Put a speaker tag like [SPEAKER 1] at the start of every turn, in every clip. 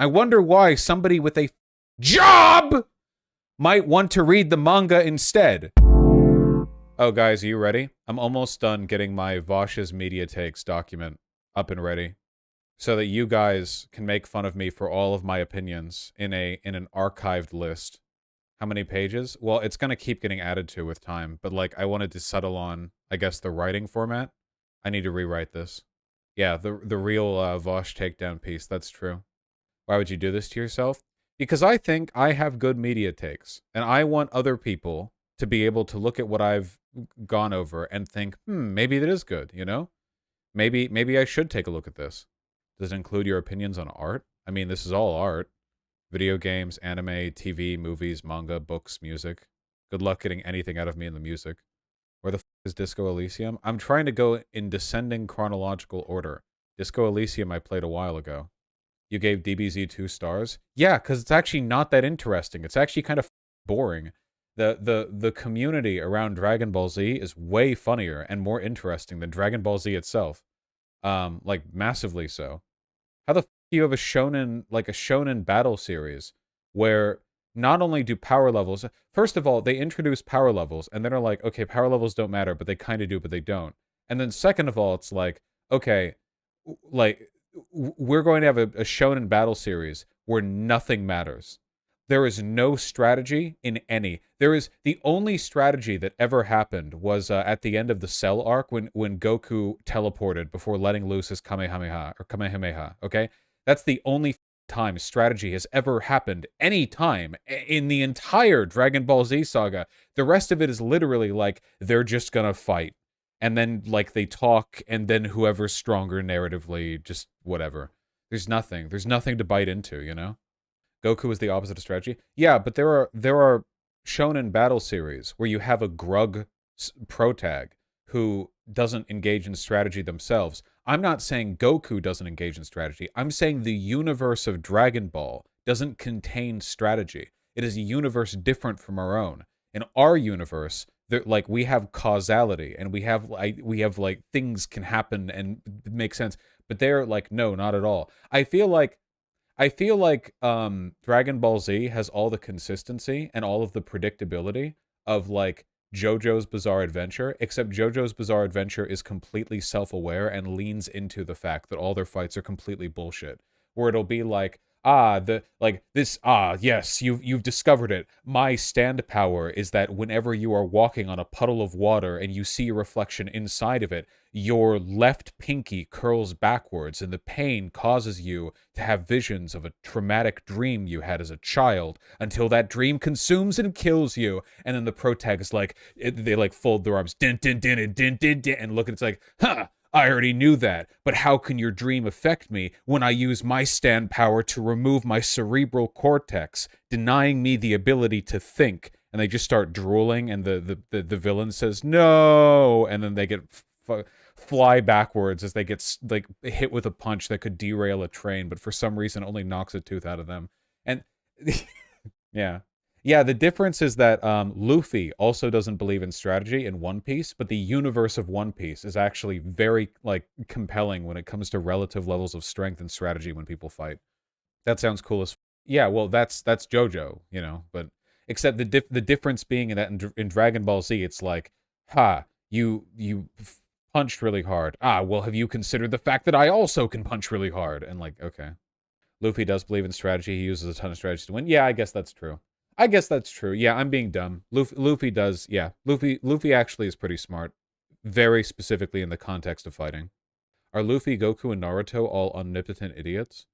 [SPEAKER 1] I wonder why somebody with a job might want to read the manga instead. Oh, guys, are you ready? I'm almost done getting my Vaush's Media Takes document up and ready, so that you guys can make fun of me for all of my opinions in an archived list. How many pages? Well, it's gonna keep getting added to with time, but like I wanted to settle on, I guess, the writing format. I need to rewrite this. Yeah, the real Vaush takedown piece. That's true. Why would you do this to yourself? Because I think I have good media takes, and I want other people to be able to look at what I've gone over and think, maybe that is good, you know? Maybe I should take a look at this. Does it include your opinions on art? I mean, this is all art. Video games, anime, TV, movies, manga, books, music. Good luck getting anything out of me in the music. Where the f is Disco Elysium? I'm trying to go in descending chronological order. Disco Elysium I played a while ago. You gave DBZ 2 stars? Yeah, because it's actually not that interesting. It's actually kind of boring. The community around Dragon Ball Z is way funnier and more interesting than Dragon Ball Z itself. Like, massively so. How the f do you have a shonen battle series where not only do power levels... First of all, they introduce power levels, and then are like, okay, power levels don't matter, but they kind of do, but they don't. And then second of all, it's like, okay, like, we're going to have a shonen battle series where nothing matters. There is no strategy in any. There is the only strategy that ever happened was at the end of the Cell arc when Goku teleported before letting loose his Kamehameha. Okay, that's the only time strategy has ever happened any time in the entire Dragon Ball Z saga. The rest of it is literally like they're just gonna fight, and then like they talk, and then whoever's stronger narratively, just whatever. There's nothing to bite into, you know? Goku is the opposite of strategy. Yeah, but there are shonen battle series where you have a grug protag who doesn't engage in strategy themselves. I'm not saying Goku doesn't engage in strategy. I'm saying the universe of Dragon Ball doesn't contain strategy. It is a universe different from our own. In our universe, like we have causality and we have like things can happen and make sense. But they're like, no, not at all. I feel like Dragon Ball Z has all the consistency and all of the predictability of like JoJo's Bizarre Adventure, except JoJo's Bizarre Adventure is completely self-aware and leans into the fact that all their fights are completely bullshit. Where it'll be like, yes, you've discovered it. My stand power is that whenever you are walking on a puddle of water and you see a reflection inside of it, your left pinky curls backwards, and the pain causes you to have visions of a traumatic dream you had as a child until that dream consumes and kills you. And then the protagonist, they like fold their arms, din din din din din din, and look, and it's like, huh. I already knew that, but how can your dream affect me when I use my stand power to remove my cerebral cortex, denying me the ability to think? And they just start drooling, and the villain says, no! And then they get fly backwards as they get like hit with a punch that could derail a train, but for some reason only knocks a tooth out of them. And yeah. Yeah, the difference is that Luffy also doesn't believe in strategy in One Piece, but the universe of One Piece is actually very, like, compelling when it comes to relative levels of strength and strategy when people fight. That sounds cool as... Yeah, well, that's JoJo, you know, but... Except the difference being that in Dragon Ball Z, it's like, you punched really hard. Well, have you considered the fact that I also can punch really hard? And like, okay. Luffy does believe in strategy. He uses a ton of strategies to win. Yeah, I guess that's true. Yeah, I'm being dumb. Luffy does, yeah. Luffy actually is pretty smart. Very specifically in the context of fighting. Are Luffy, Goku, and Naruto all omnipotent idiots?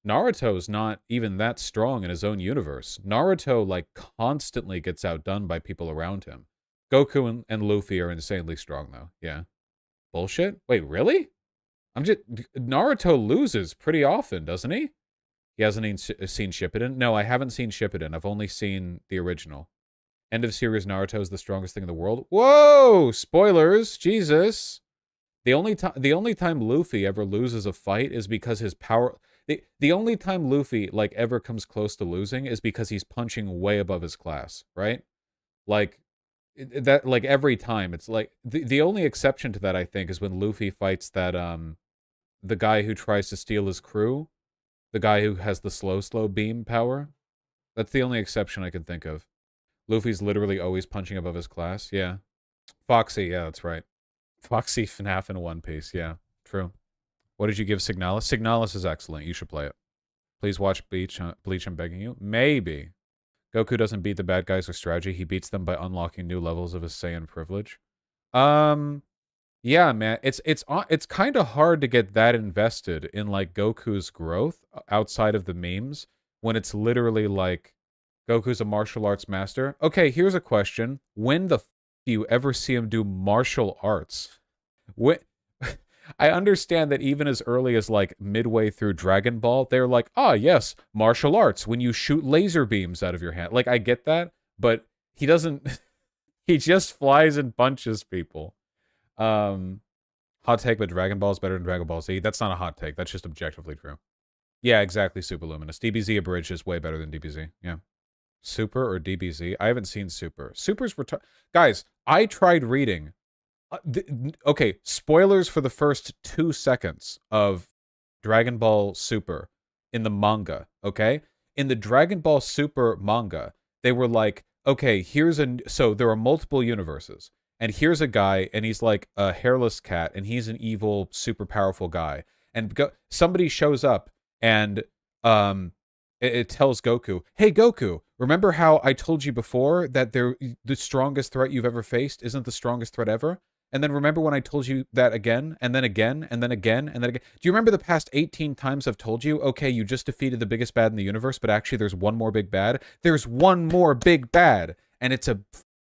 [SPEAKER 1] Naruto's not even that strong in his own universe. Naruto, like, constantly gets outdone by people around him. Goku and Luffy are insanely strong, though. Yeah. Bullshit? Wait, really? Naruto loses pretty often, doesn't he? He hasn't even seen Shippuden? No, I haven't seen Shippuden. I've only seen the original. End of series Naruto is the strongest thing in the world. Whoa! Spoilers! Jesus! The only time Luffy ever loses a fight is because his power... The only time Luffy, like, ever comes close to losing is because he's punching way above his class, right? Like, that, like, every time. It's like... The only exception to that, I think, is when Luffy fights that, the guy who tries to steal his crew. The guy who has the slow beam power. That's the only exception I can think of. Luffy's literally always punching above his class. Yeah. Foxy, yeah, that's right. Foxy, FNAF, and One Piece. Yeah, true. What did you give Signalis? Signalis is excellent. You should play it. Please watch Bleach. Bleach, I'm begging you. Maybe. Goku doesn't beat the bad guys with strategy. He beats them by unlocking new levels of his Saiyan privilege. Yeah, man. It's kind of hard to get that invested in like Goku's growth outside of the memes when it's literally like Goku's a martial arts master. Okay, here's a question. When the do you ever see him do martial arts? When I understand that even as early as like midway through Dragon Ball, they're like, ah, yes, martial arts when you shoot laser beams out of your hand. Like, I get that, but he doesn't, he just flies and punches people. Hot take, but Dragon Ball is better than Dragon Ball Z. That's not a hot take. That's just objectively true. Yeah, exactly, Super Luminous. DBZ Abridged is way better than DBZ. Yeah. Super or DBZ? I haven't seen Super. Super's guys, I tried reading. Okay, spoilers for the first 2 seconds of Dragon Ball Super in the manga, okay? In the Dragon Ball Super manga, they were like, okay, so there are multiple universes, and here's a guy, and he's like a hairless cat, and he's an evil, super powerful guy. And somebody shows up, and it tells Goku, hey, Goku, remember how I told you before that the strongest threat you've ever faced isn't the strongest threat ever? And then remember when I told you that again, and then again, and then again, and then again? Do you remember the past 18 times I've told you, okay, you just defeated the biggest bad in the universe, but actually there's one more big bad? There's one more big bad, and it's a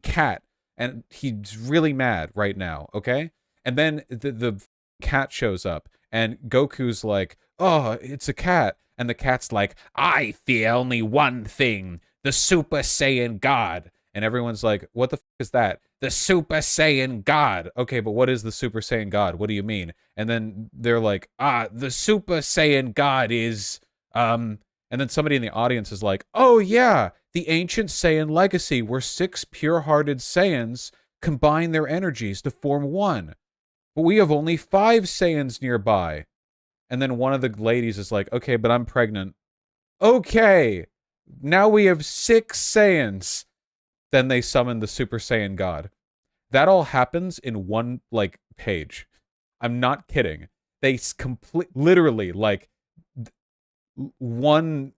[SPEAKER 1] cat, and he's really mad right now, okay? And then the cat shows up, and Goku's like, oh, it's a cat. And the cat's like, I fear only one thing, the Super Saiyan God. And everyone's like, what the f is that? The Super Saiyan God. Okay, but what is the Super Saiyan God? What do you mean? And then they're like, the Super Saiyan God is, and then somebody in the audience is like, oh yeah, the ancient Saiyan legacy where 6 pure-hearted Saiyans combine their energies to form one. But we have only 5 Saiyans nearby. And then one of the ladies is like, okay, but I'm pregnant. Okay, now we have 6 Saiyans. Then they summon the Super Saiyan God. That all happens in one, like, page. I'm not kidding. They literally, like, one...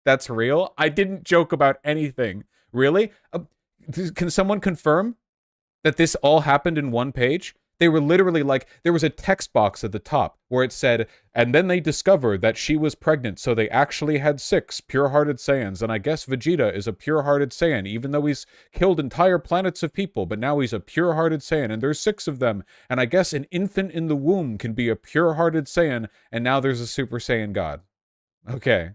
[SPEAKER 1] That's real? I didn't joke about anything. Really? Can someone confirm that this all happened in one page? They were literally like, there was a text box at the top where it said, and then they discovered that she was pregnant, so they actually had 6 pure-hearted Saiyans, and I guess Vegeta is a pure-hearted Saiyan, even though he's killed entire planets of people, but now he's a pure-hearted Saiyan, and there's 6 of them, and I guess an infant in the womb can be a pure-hearted Saiyan, and now there's a Super Saiyan God. Okay.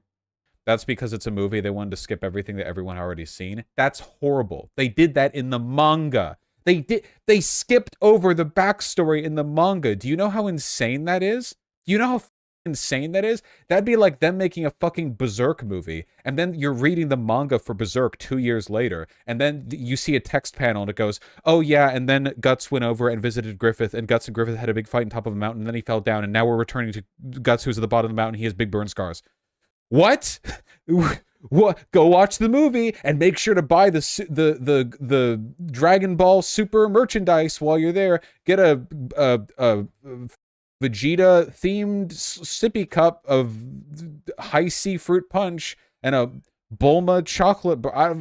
[SPEAKER 1] That's because it's a movie. They wanted to skip everything that everyone already seen. That's horrible. They did that in the manga. They skipped over the backstory in the manga. Do you know how insane that is? Do you know how insane that is? That'd be like them making a fucking Berserk movie, and then you're reading the manga for Berserk 2 years later, and then you see a text panel and it goes, oh yeah, and then Guts went over and visited Griffith, and Guts and Griffith had a big fight on top of a mountain, and then he fell down, and now we're returning to Guts, who's at the bottom of the mountain. He has big burn scars. What? What? Go watch the movie and make sure to buy the Dragon Ball Super merchandise while you're there. Get a Vegeta themed sippy cup of high C fruit punch and a Bulma chocolate bar.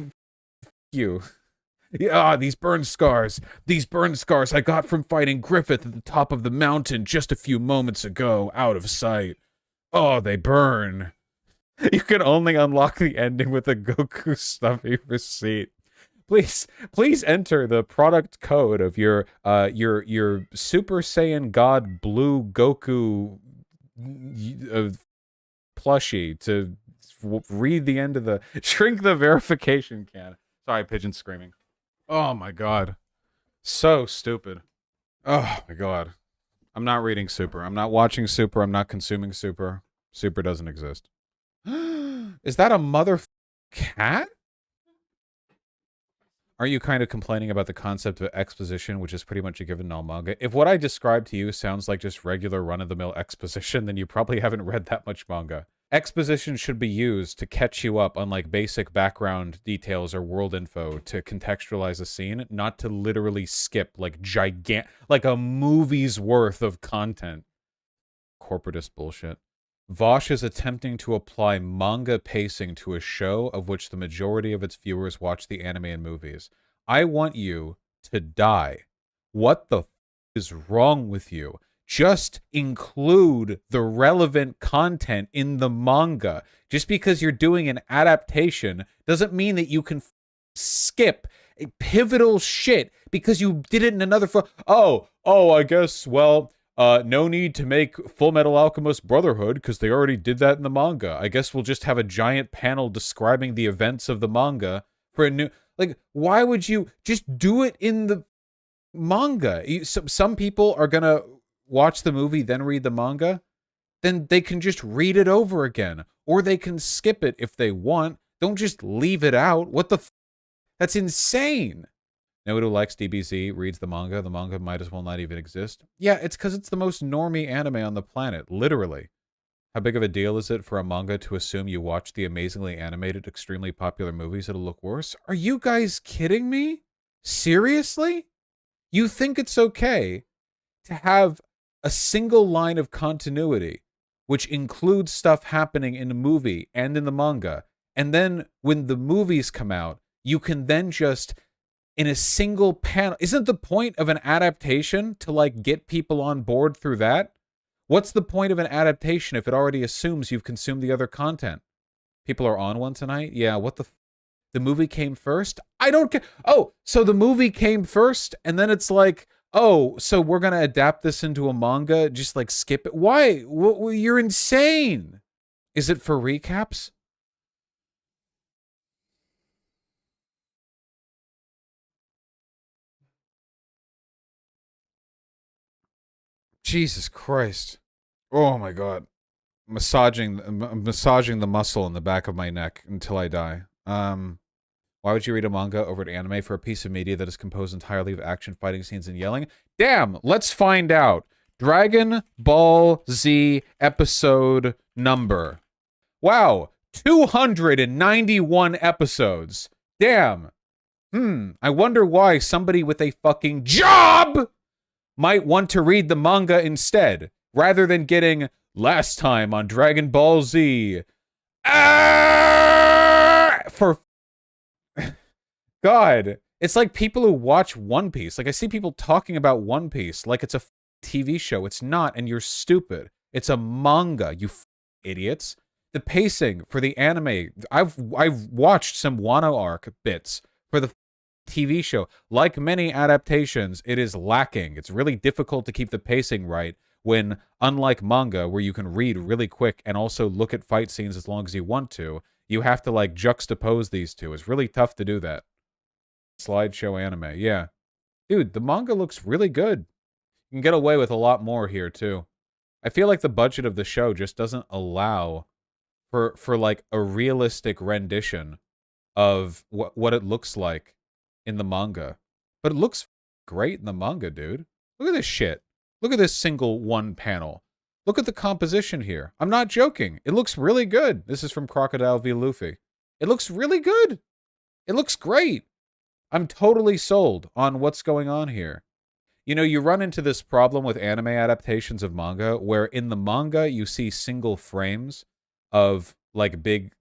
[SPEAKER 1] You. Yeah, these burn scars. These burn scars I got from fighting Griffith at the top of the mountain just a few moments ago, out of sight. Oh, they burn. You can only unlock the ending with a Goku stuffy receipt. Please enter the product code of your Super Saiyan God Blue Goku plushie to read the end of the shrink the verification can. Sorry, pigeon screaming. Oh my god, so stupid. Oh my god, I'm not reading Super. I'm not watching Super. I'm not consuming Super. Super doesn't exist. Is that a mother cat? Aren't you kind of complaining about the concept of exposition, which is pretty much a given in all manga? If what I described to you sounds like just regular run-of-the-mill exposition, then you probably haven't read that much manga. Exposition should be used to catch you up on like basic background details or world info to contextualize a scene, not to literally skip like like a movie's worth of content. Corporatist bullshit. Vaush is attempting to apply manga pacing to a show of which the majority of its viewers watch the anime and movies. I want you to die. What the f is wrong with you? Just include the relevant content in the manga. Just because you're doing an adaptation doesn't mean that you can skip pivotal shit because you did it in another I guess, well, no need to make Full Metal Alchemist Brotherhood because they already did that in the manga. I guess we'll just have a giant panel describing the events of the manga for a new... Like, why would you just do it in the manga? Some people are gonna watch the movie, then read the manga. Then they can just read it over again. Or they can skip it if they want. Don't just leave it out. What the f... That's insane. Nobody who likes DBZ reads the manga. The manga might as well not even exist. Yeah, it's because it's the most normie anime on the planet, literally. How big of a deal is it for a manga to assume you watch the amazingly animated, extremely popular movies that'll look worse? Are you guys kidding me? Seriously? You think it's okay to have a single line of continuity, which includes stuff happening in the movie and in the manga, and then when the movies come out, you can then just... in a single panel. Isn't the point of an adaptation to, like, get people on board through that? What's the point of an adaptation if it already assumes you've consumed the other content? People are on one tonight? Yeah, what the... The movie came first? I don't care. Oh, so the movie came first, and then it's like, oh, so we're gonna adapt this into a manga? Just, like, skip it? Why? You're insane! Is it for recaps? Jesus Christ. Oh my god. Massaging the muscle in the back of my neck until I die. Why would you read a manga over an anime for a piece of media that is composed entirely of action, fighting scenes, and yelling? Damn, let's find out. Dragon Ball Z episode number. Wow, 291 episodes. Damn. I wonder why somebody with a fucking job might want to read the manga instead, rather than getting last time on Dragon Ball Z. For God, it's like people who watch One Piece. Like, I see people talking about One Piece like it's a TV show. It's not, and you're stupid. It's a manga, you idiots. The pacing for the anime, I've watched some Wano arc bits for the TV show. Like many adaptations, it is lacking. It's really difficult to keep the pacing right when, unlike manga, where you can read really quick and also look at fight scenes as long as you want to, you have to, like, juxtapose these two. It's really tough to do that. Slideshow anime, yeah. Dude, the manga looks really good. You can get away with a lot more here, too. I feel like the budget of the show just doesn't allow for like, a realistic rendition of what it looks like in the manga. But it looks great in the manga, dude. Look at this shit. Look at this single one panel. Look at the composition here. I'm not joking. It looks really good. This is from Crocodile v. Luffy. It looks really good. It looks great. I'm totally sold on what's going on here. You know, you run into this problem with anime adaptations of manga, where in the manga you see single frames of, like, big,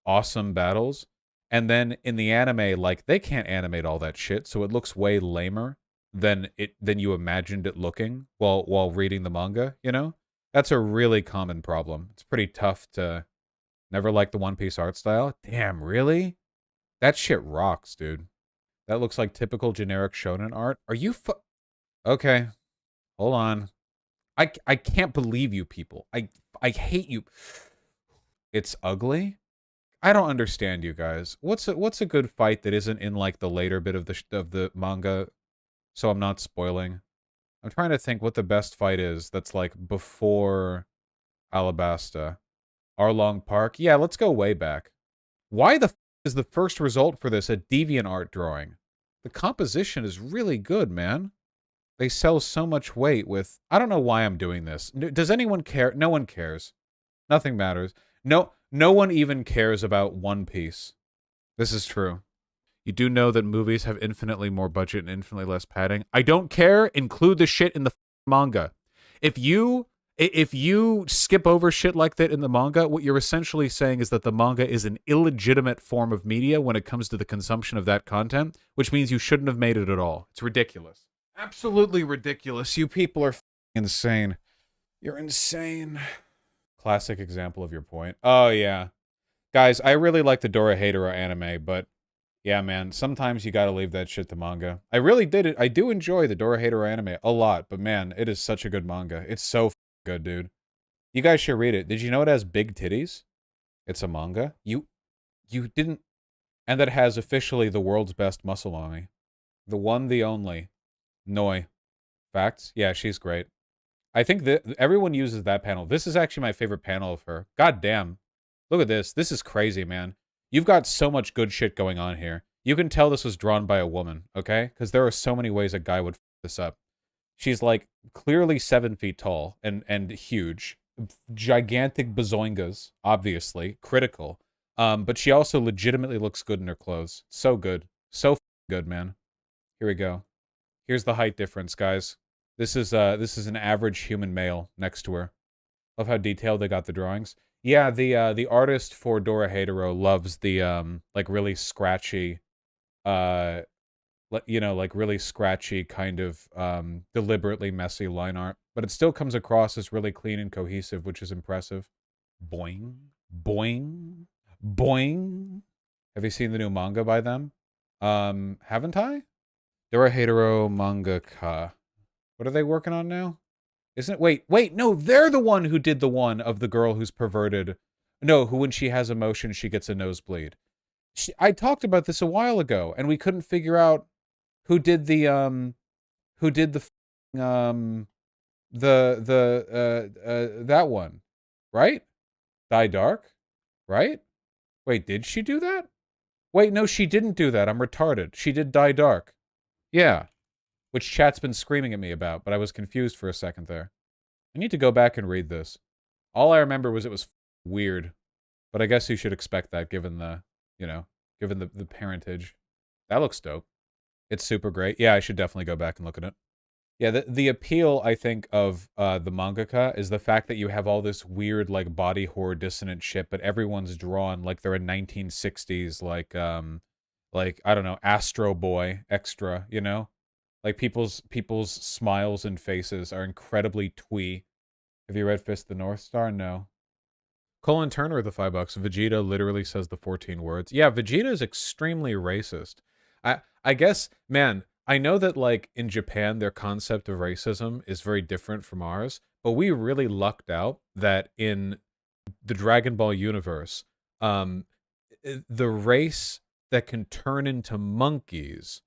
[SPEAKER 1] awesome battles. And then in the anime, like, they can't animate all that shit, so it looks way lamer than you imagined it looking while reading the manga, you know? That's a really common problem. It's pretty tough to never like the One Piece art style. Damn, really? That shit rocks, dude. That looks like typical generic shonen art. Are you Okay. Hold on. I can't believe you people. I hate you. It's ugly? I don't understand you guys. What's a good fight that isn't in, like, the later bit of the manga, so I'm not spoiling? I'm trying to think what the best fight is that's, like, before Alabasta. Arlong Park? Yeah, let's go way back. Why the is the first result for this a DeviantArt drawing? The composition is really good, man. They sell so much weight with... I don't know why I'm doing this. Does anyone care? No one cares. Nothing matters. No one even cares about One Piece. This is true. You do know that movies have infinitely more budget and infinitely less padding. I don't care. Include the shit in the manga. If you skip over shit like that in the manga, what you're essentially saying is that the manga is an illegitimate form of media when it comes to the consumption of that content, which means you shouldn't have made it at all. It's ridiculous. Absolutely ridiculous. You people are insane. You're insane. Classic example of your point. Oh, yeah. Guys, I really like the Dorohedoro anime, but yeah, man, sometimes you gotta leave that shit to manga. I really did it. I do enjoy the Dorohedoro anime a lot, but man, it is such a good manga. It's so good, dude. You guys should read it. Did you know it has big titties? It's a manga. You didn't... And that has officially the world's best muscle mommy. The one, the only. Noi. Facts? Yeah, she's great. I think that everyone uses that panel. This is actually my favorite panel of her. God damn. Look at this. This is crazy, man. You've got so much good shit going on here. You can tell this was drawn by a woman, okay? Because there are so many ways a guy would f this up. She's like clearly 7 feet tall and huge. Gigantic bazoingas, obviously. Critical. But she also legitimately looks good in her clothes. So good. So good, man. Here we go. Here's the height difference, guys. This is an average human male next to her. Love how detailed they got the drawings. Yeah, the artist for Dorohedoro loves the like really scratchy, like really scratchy kind of deliberately messy line art, but it still comes across as really clean and cohesive, which is impressive. Boing, boing, boing. Have you seen the new manga by them? Haven't I? Dorohedoro mangaka. What are they working on now? Isn't it? Wait, no, they're the one who did the one of the girl who's perverted. No, who when she has emotion, she gets a nosebleed. I talked about this a while ago, and we couldn't figure out who did the that one, right? Die Dark, right? Wait, did she do that? Wait, no, she didn't do that. I'm retarded. She did Die Dark. Yeah. Which chat's been screaming at me about, but I was confused for a second there. I need to go back and read this. All I remember was it was weird, but I guess you should expect that given the, given the parentage. That looks dope. It's super great. Yeah, I should definitely go back and look at it. Yeah, the appeal, I think, of the mangaka is the fact that you have all this weird, like, body horror dissonant shit, but everyone's drawn like they're in 1960s, like, I don't know, Astro Boy extra, you know? Like, people's smiles and faces are incredibly twee. Have you read Fist of the North Star? No. Colin Turner with the $5. Vegeta literally says the 14 words. Yeah, Vegeta is extremely racist. I guess, man, I know that, like, in Japan, their concept of racism is very different from ours, but we really lucked out that in the Dragon Ball universe, the race that can turn into monkeys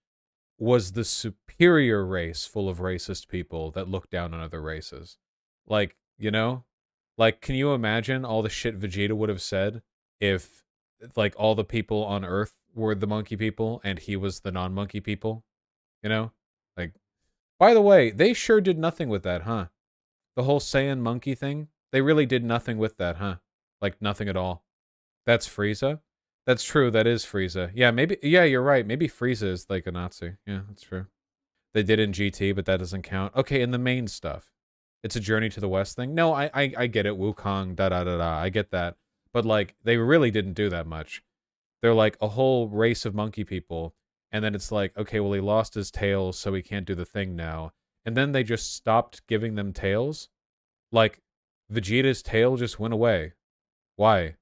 [SPEAKER 1] was the superior race full of racist people that look down on other races. Like, you know? Like, can you imagine all the shit Vegeta would have said if, like, all the people on Earth were the monkey people and he was the non-monkey people? You know? Like, by the way, they sure did nothing with that, huh? The whole Saiyan monkey thing? They really did nothing with that, huh? Like, nothing at all. That's Frieza? That's true, that is Frieza. Yeah, maybe, yeah, you're right. Maybe Frieza is like a Nazi. Yeah, that's true. They did in GT, but that doesn't count. Okay, in the main stuff. It's a Journey to the West thing. No, I get it. Wukong, da-da-da-da. I get that. But, like, they really didn't do that much. They're like a whole race of monkey people. And then it's like, okay, well, he lost his tails, so he can't do the thing now. And then they just stopped giving them tails. Like, Vegeta's tail just went away. Why?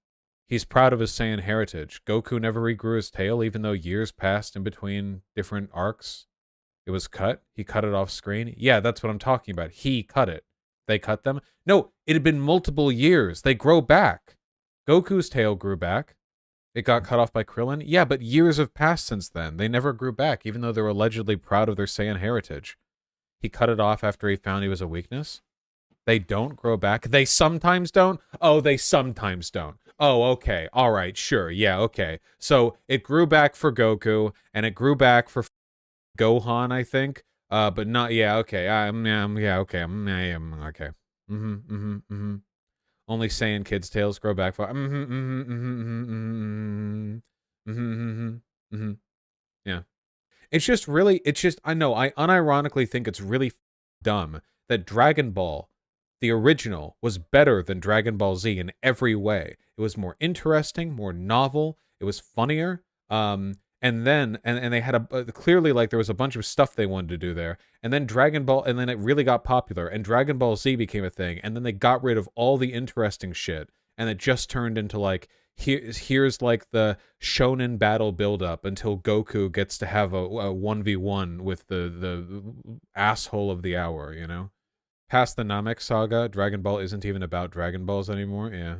[SPEAKER 1] He's proud of his Saiyan heritage. Goku never regrew his tail, even though years passed in between different arcs. It was cut. He cut it off screen. Yeah, that's what I'm talking about. He cut it. They cut them? No, it had been multiple years. They grow back. Goku's tail grew back. It got cut off by Krillin. Yeah, but years have passed since then. They never grew back, even though they were allegedly proud of their Saiyan heritage. He cut it off after he found he was a weakness. They don't grow back. They sometimes don't? Oh, they sometimes don't. Oh, okay. All right, sure. Yeah, okay. So it grew back for Goku, and it grew back for Gohan, I think. But not, yeah, okay. Yeah, okay. Okay. Only Saiyan kids' tails grow back for. Yeah. I know, I unironically think it's really dumb that Dragon Ball, the original, was better than Dragon Ball Z in every way. It was more interesting, more novel, it was funnier. And then, and they had clearly, like, there was a bunch of stuff they wanted to do there. And then Dragon Ball, and then it really got popular, and Dragon Ball Z became a thing, and then they got rid of all the interesting shit, and it just turned into, like, here's like the shonen battle buildup until Goku gets to have a 1v1 with the asshole of the hour, you know? Past the Namek saga, Dragon Ball isn't even about Dragon Balls anymore, yeah.